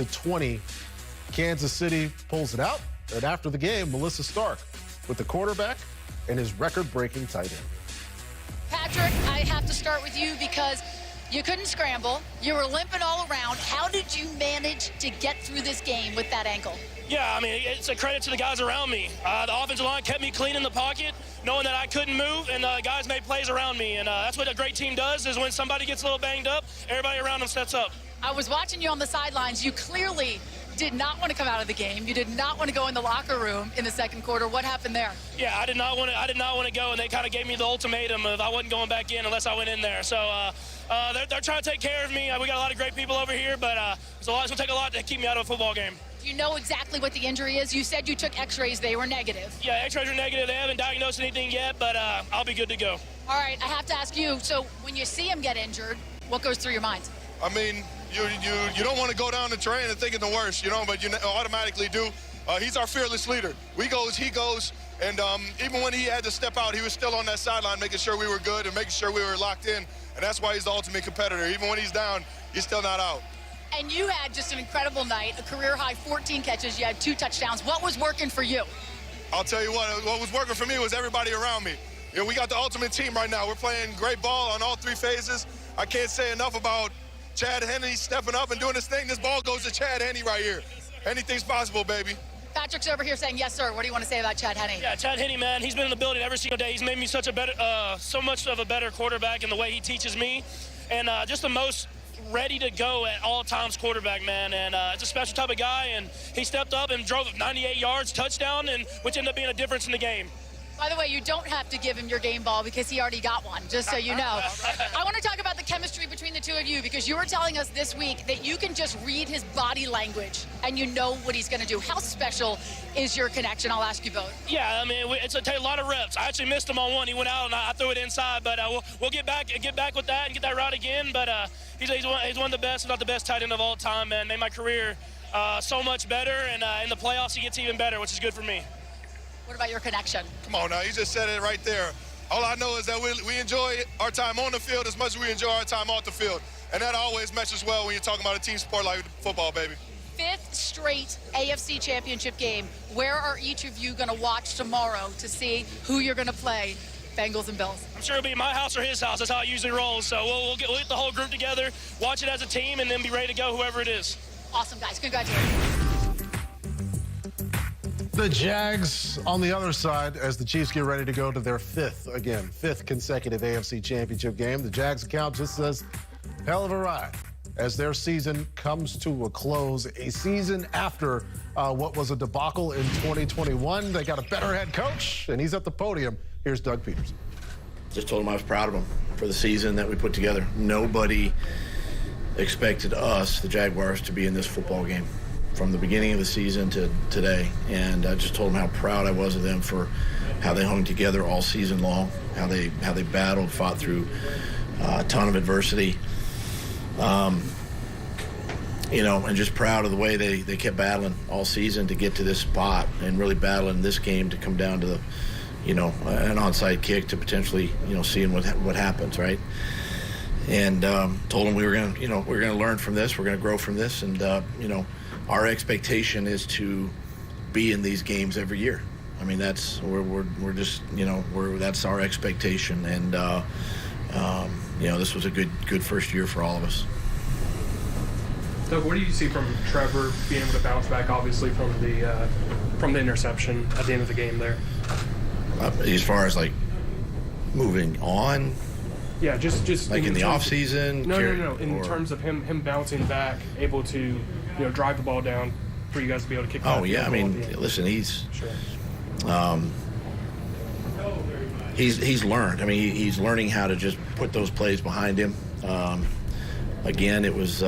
20. Kansas City pulls it out. And after the game, Melissa Stark with the quarterback and his record-breaking tight end. Patrick, I have to start with you because you couldn't scramble. You were limping all around. How did you manage to get through this game with that ankle? Yeah, I mean, it's a credit to the guys around me. The offensive line kept me clean in the pocket, knowing that I couldn't move, and guys made plays around me. And that's what a great team does, is when somebody gets a little banged up, everybody around them steps up. I was watching you on the sidelines. You clearly did not want to come out of the game. You did not want to go in the locker room in the second quarter. What happened there? Yeah, I did not want to go, and they kind of gave me the ultimatum of I wasn't going back in unless I went in there. So they're trying to take care of me. We got a lot of great people over here, but it's going to take a lot to keep me out of a football game. Do you know exactly what the injury is? You said you took x-rays. They were negative. Yeah, x-rays are negative. They haven't diagnosed anything yet, but I'll be good to go. All right, I have to ask you, so when you see him get injured, what goes through your mind? I mean, you don't want to go down the terrain and thinking the worst, but you automatically do. He's our fearless leader. We goes, he goes, and even when he had to step out, he was still on that sideline making sure we were good and making sure we were locked in, and that's why he's the ultimate competitor. Even when he's down, he's still not out. And you had just an incredible night, a career-high 14 catches. You had 2 touchdowns. What was working for you? I'll tell you what was working for me was everybody around me. We got the ultimate team right now. We're playing great ball on all 3 phases. I can't say enough about Chad Henne stepping up and doing his thing. This ball goes to Chad Henne right here. Anything's possible, baby. Patrick's over here saying, yes, sir. What do you want to say about Chad Henne? Yeah, Chad Henne, man, he's been in the building every single day. He's made me so much of a better quarterback in the way he teaches me, and just the most ready to go at all times quarterback, man. And it's a special type of guy, and he stepped up and drove 98 yards, touchdown, and which ended up being a difference in the game. By the way, you don't have to give him your game ball because he already got one, just so you know. I want to talk about the chemistry between the two of you because you were telling us this week that you can just read his body language and you know what he's going to do. How special is your connection? I'll ask you both. Yeah, I mean, it's a lot of reps. I actually missed him on one. He went out and I threw it inside, but we'll get back with that and get that route again. But he's one of the best, if not the best tight end of all time, man. Made my career so much better, and in the playoffs he gets even better, which is good for me. What about your connection? Come on now, you just said it right there. All I know is that we enjoy our time on the field as much as we enjoy our time off the field. And that always meshes well when you're talking about a team sport like football, baby. 5th straight AFC Championship game. Where are each of you going to watch tomorrow to see who you're going to play, Bengals and Bills? I'm sure it'll be my house or his house. That's how it usually rolls. So we'll get the whole group together, watch it as a team, and then be ready to go whoever it is. Awesome, guys. Congratulations. The Jags on the other side as the Chiefs get ready to go to their 5th consecutive AFC Championship game. The Jags account just says, hell of a ride as their season comes to a close. A season after what was a debacle in 2021. They got a better head coach, and he's at the podium. Here's Doug Peterson. Just told him I was proud of him for the season that we put together. Nobody expected us, the Jaguars, to be in this football game from the beginning of the season to today. And I just told them how proud I was of them for how they hung together all season long, how they battled, fought through a ton of adversity. And just proud of the way they kept battling all season to get to this spot and really battling this game to come down to the, an onside kick to potentially, seeing what happens, right? And told them we were going to learn from this, we're going to grow from this, and our expectation is to be in these games every year. I mean, that's that's our expectation, and this was a good first year for all of us. Doug, what do you see from Trevor being able to bounce back, obviously from the interception at the end of the game there? As far as like moving on. Yeah, just like in the off season. No. In terms of him bouncing back, able to drive the ball down for you guys to be able to kick. Oh yeah, I mean, listen, he's learned. I mean, he's learning how to just put those plays behind him. Again, it was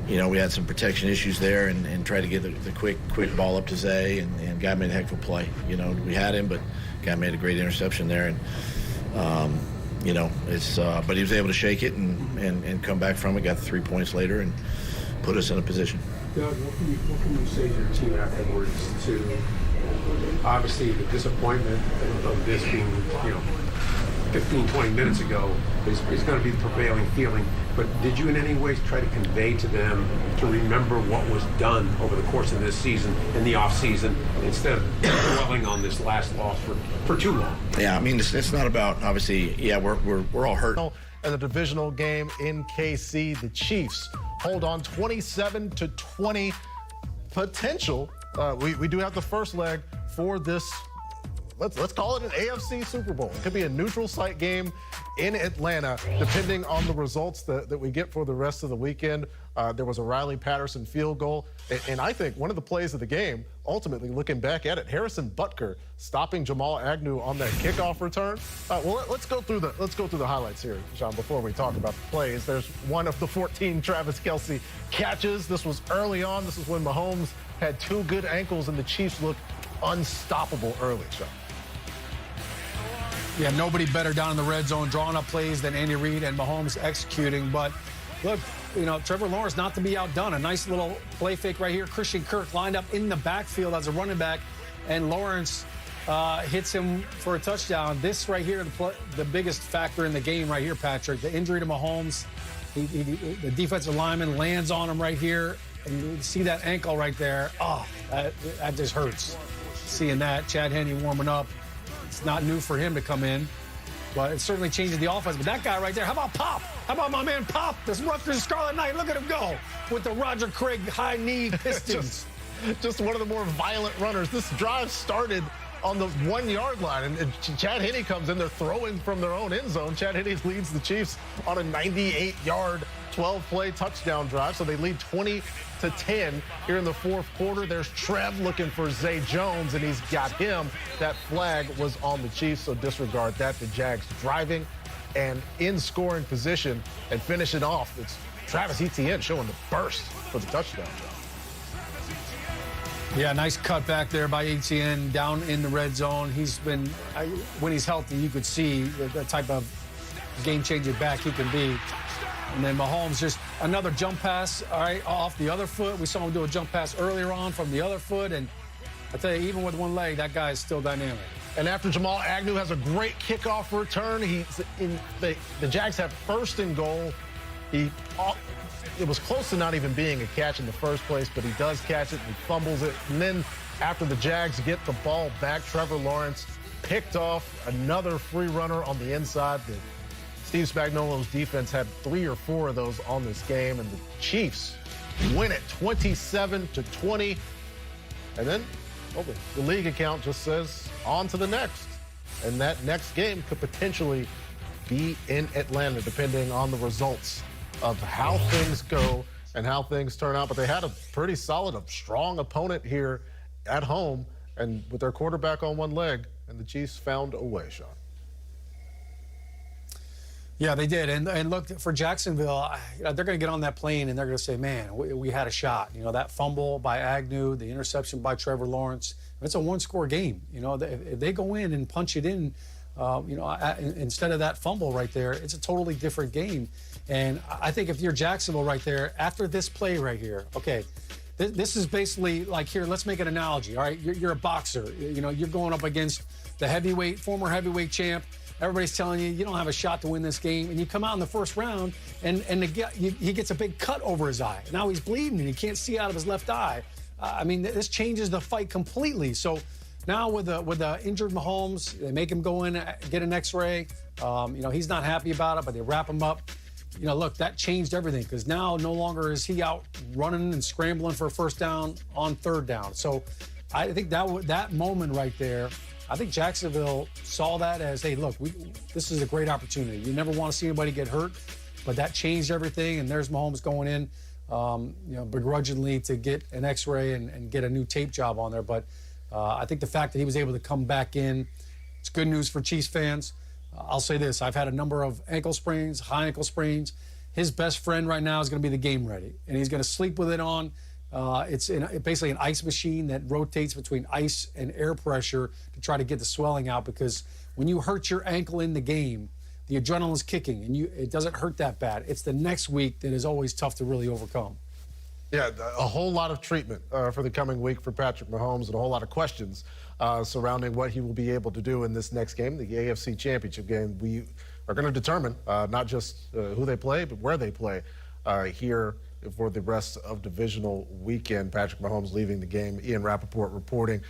we had some protection issues there, and tried to get the quick ball up to Zay, and guy made a heck of a play. We had him, but guy made a great interception there, and but he was able to shake it and come back from it. Got 3 points later and put us in a position. Doug, what can you say to your team afterwards to obviously the disappointment of this being 15, 20 minutes ago is going to be the prevailing feeling. But did you in any ways try to convey to them to remember what was done over the course of this season in the off season instead of dwelling on this last loss for too long? Yeah, I mean, it's not about, obviously, yeah, we're all hurt. And the divisional game in KC, the Chiefs hold on 27-20. Potential. We do have the first leg for this. Let's call it an AFC Super Bowl. It could be a neutral site game in Atlanta, depending on the results that we get for the rest of the weekend. There was a Riley Patterson field goal, and I think one of the plays of the game, ultimately looking back at it, Harrison Butker stopping Jamal Agnew on that kickoff return. Well, let's go through the highlights here, Sean, before we talk about the plays. There's one of the 14 Travis Kelce catches. This was early on. This is when Mahomes had two good ankles, and the Chiefs looked unstoppable early, Sean. Yeah, nobody better down in the red zone drawing up plays than Andy Reid and Mahomes executing. But look, Trevor Lawrence not to be outdone. A nice little play fake right here. Christian Kirk lined up in the backfield as a running back, and Lawrence hits him for a touchdown. This right here, the biggest factor in the game right here, Patrick. The injury to Mahomes. The defensive lineman lands on him right here, and you see that ankle right there. Oh, that just hurts. Seeing that, Chad Henne warming up. It's not new for him to come in, but it certainly changes the offense. But that guy right there, how about Pop? How about my man Pop? This Rutgers Scarlet Knight, look at him go with the Roger Craig high knee Pistons. just one of the more violent runners. This drive started on the 1 yard line, and Chad Henne comes in. They're throwing from their own end zone. Chad Henne leads the Chiefs on a 98-yard, 12-play touchdown drive. So they lead 20-10 here in the fourth quarter. There's Trev looking for Zay Jones, and he's got him. That flag was on the Chiefs, so disregard that. The Jags driving and in scoring position and finishing off. It's Travis Etienne showing the burst for the touchdown. Yeah, nice cut back there by Etienne down in the red zone. He's been, when he's healthy, you could see the type of game-changing back he can be. And then Mahomes, just another jump pass, all right, off the other foot. We saw him do a jump pass earlier on from the other foot. And I tell you, even with one leg, that guy is still dynamic. And after Jamal Agnew has a great kickoff return, the Jags have first and goal. It was close to not even being a catch in the first place, but he does catch it and he fumbles it. And then after the Jags get the ball back, Trevor Lawrence picked off another free runner on the inside. Steve Spagnuolo's defense had 3 or 4 of those on this game, and the Chiefs win it 27-20. And then the league account just says on to the next. And that next game could potentially be in Atlanta, depending on the results of how things go and how things turn out. But they had a pretty solid, strong opponent here at home, and with their quarterback on one leg, and the Chiefs found a way, Sean. Yeah, they did. And look, for Jacksonville, they're going to get on that plane and they're going to say, man, we had a shot. That fumble by Agnew, the interception by Trevor Lawrence, it's a one-score game. If they go in and punch it in, instead of that fumble right there, it's a totally different game. And I think if you're Jacksonville right there, after this play right here, okay, this is basically like, here, let's make an analogy, all right? You're a boxer. You're going up against the former heavyweight champ. Everybody's telling you don't have a shot to win this game, and you come out in the first round, and he gets a big cut over his eye. Now he's bleeding, and he can't see out of his left eye. This changes the fight completely. So now with the injured Mahomes, they make him go in, get an X-ray. He's not happy about it, but they wrap him up. Look, that changed everything, because now no longer is he out running and scrambling for a first down on third down. So I think that moment right there, I think Jacksonville saw that as, hey, look, this is a great opportunity. You never want to see anybody get hurt, but that changed everything, and there's Mahomes going in, begrudgingly to get an X-ray and get a new tape job on there. But I think the fact that he was able to come back in, it's good news for Chiefs fans. I'll say this, I've had a number of ankle sprains, high ankle sprains. His best friend right now is going to be the game ready, and he's going to sleep with it on. It's basically an ice machine that rotates between ice and air pressure to try to get the swelling out, because when you hurt your ankle in the game, the adrenaline's kicking, and it doesn't hurt that bad. It's the next week that is always tough to really overcome. Yeah, a whole lot of treatment for the coming week for Patrick Mahomes, and a whole lot of questions surrounding what he will be able to do in this next game, the AFC Championship game. We are going to determine not just who they play, but where they play here for the rest of divisional weekend. Patrick Mahomes leaving the game. Ian Rappaport reporting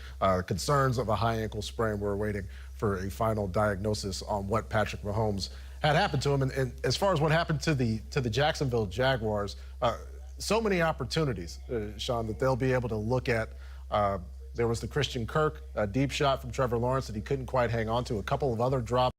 concerns of a high ankle sprain. We're waiting for a final diagnosis on what Patrick Mahomes had happened to him. And as far as what happened to the Jacksonville Jaguars, so many opportunities, Sean, that they'll be able to look at. There was the Christian Kirk deep shot from Trevor Lawrence that he couldn't quite hang on to. A couple of other drops.